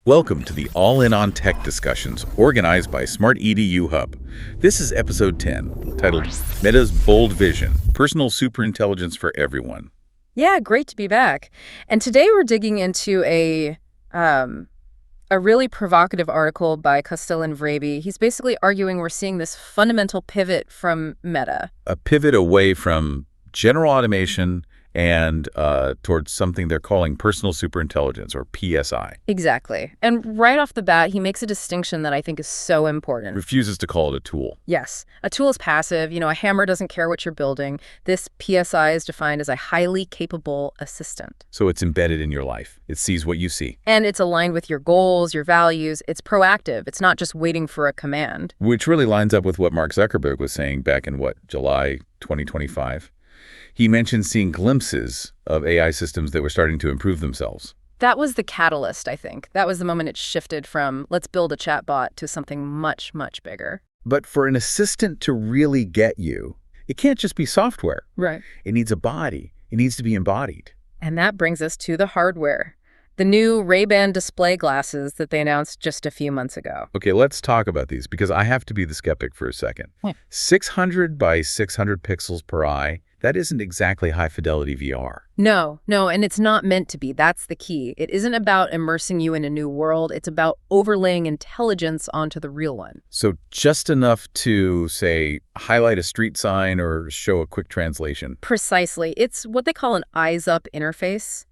Welcome to the All-In on Tech discussions organized by Smart-EDU Hub. This is episode 10, titled Meta's Bold Vision, Personal Superintelligence for Everyone. Yeah, great to be back. And today we're digging into a really provocative article by Costel and Vrabey. He's basically arguing we're seeing this fundamental pivot from Meta. A pivot away from general automation and towards something they're calling personal superintelligence, or PSI. Exactly. And right off the bat, he makes a distinction that I think is so important. Refuses to call it a tool. Yes. A tool is passive. A hammer doesn't care what you're building. This PSI is defined as a highly capable assistant. So it's embedded in your life. It sees what you see. And it's aligned with your goals, your values. It's proactive. It's not just waiting for a command. Which really lines up with what Mark Zuckerberg was saying back in, July 2025. He mentioned seeing glimpses of AI systems that were starting to improve themselves. That was the catalyst, I think. That was the moment it shifted from let's build a chatbot to something much, much bigger. But for an assistant to really get you, it can't just be software. Right. It needs a body. It needs to be embodied. And that brings us to the hardware. The new Ray-Ban display glasses that they announced just a few months ago. Okay, let's talk about these because I have to be the skeptic for a second. 600 by 600 pixels per eye. That isn't exactly high-fidelity VR. No, and it's not meant to be. That's the key. It isn't about immersing you in a new world. It's about overlaying intelligence onto the real one. So just enough to, say, highlight a street sign or show a quick translation. Precisely. It's what they call an eyes-up interface.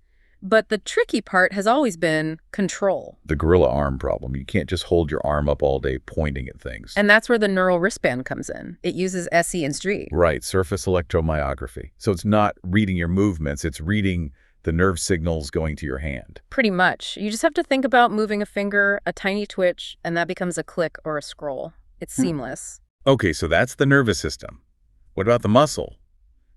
But the tricky part has always been control. The gorilla arm problem. You can't just hold your arm up all day pointing at things. And that's where the neural wristband comes in. It uses SE and STRI. Right, surface electromyography. So it's not reading your movements, it's reading the nerve signals going to your hand. Pretty much. You just have to think about moving a finger, a tiny twitch, and that becomes a click or a scroll. It's seamless. Okay, so that's the nervous system. What about the muscle?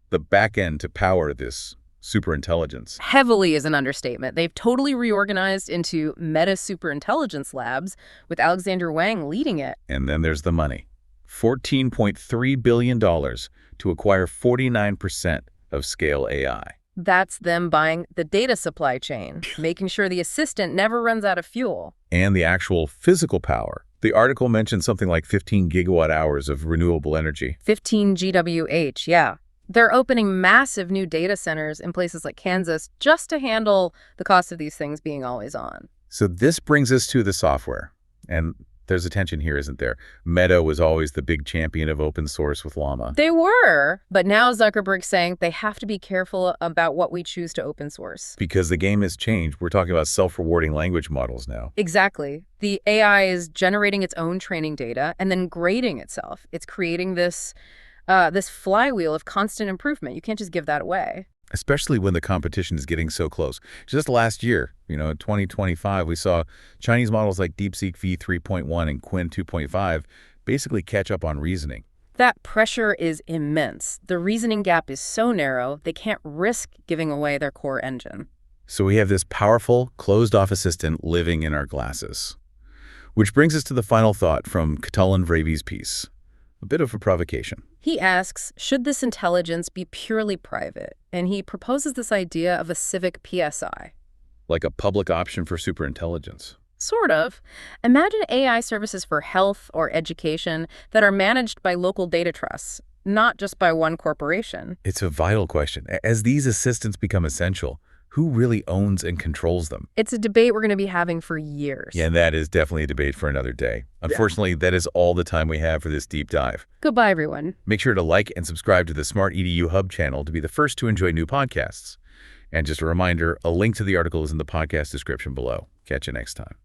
The back end to power this superintelligence. Heavily is an understatement. They've totally reorganized into Meta Superintelligence Labs, with Alexander Wang leading it. And then there's the money. $14.3 billion to acquire 49% of Scale AI. That's them buying the data supply chain, making sure the assistant never runs out of fuel. And the actual physical power. The article mentioned something like 15 gigawatt hours of renewable energy. 15 GWH, yeah. They're opening massive new data centers in places like Kansas just to handle the cost of these things being always on. So this brings us to the software. And there's a tension here, isn't there? Meta was always the big champion of open source with Llama. They were, but now Zuckerberg's saying they have to be careful about what we choose to open source. Because the game has changed. We're talking about self-rewarding language models now. Exactly. The AI is generating its own training data and then grading itself. It's creating this flywheel of constant improvement. You can't just give that away. Especially when the competition is getting so close. Just last year, in 2025, we saw Chinese models like DeepSeek v3.1 and Qwen 2.5 basically catch up on reasoning. That pressure is immense. The reasoning gap is so narrow, they can't risk giving away their core engine. So we have this powerful, closed-off assistant living in our glasses. Which brings us to the final thought from Costel and Vrabey's piece. A bit of a provocation. He asks, should this intelligence be purely private? And he proposes this idea of a civic PSI. Like a public option for superintelligence. Sort of. Imagine AI services for health or education that are managed by local data trusts, not just by one corporation. It's a vital question. As these assistants become essential, who really owns and controls them? It's a debate we're going to be having for years. Yeah, and that is definitely a debate for another day. Unfortunately, that is all the time we have for this deep dive. Goodbye, everyone. Make sure to like and subscribe to the Smart-EDU Hub channel to be the first to enjoy new podcasts. And just a reminder, a link to the article is in the podcast description below. Catch you next time.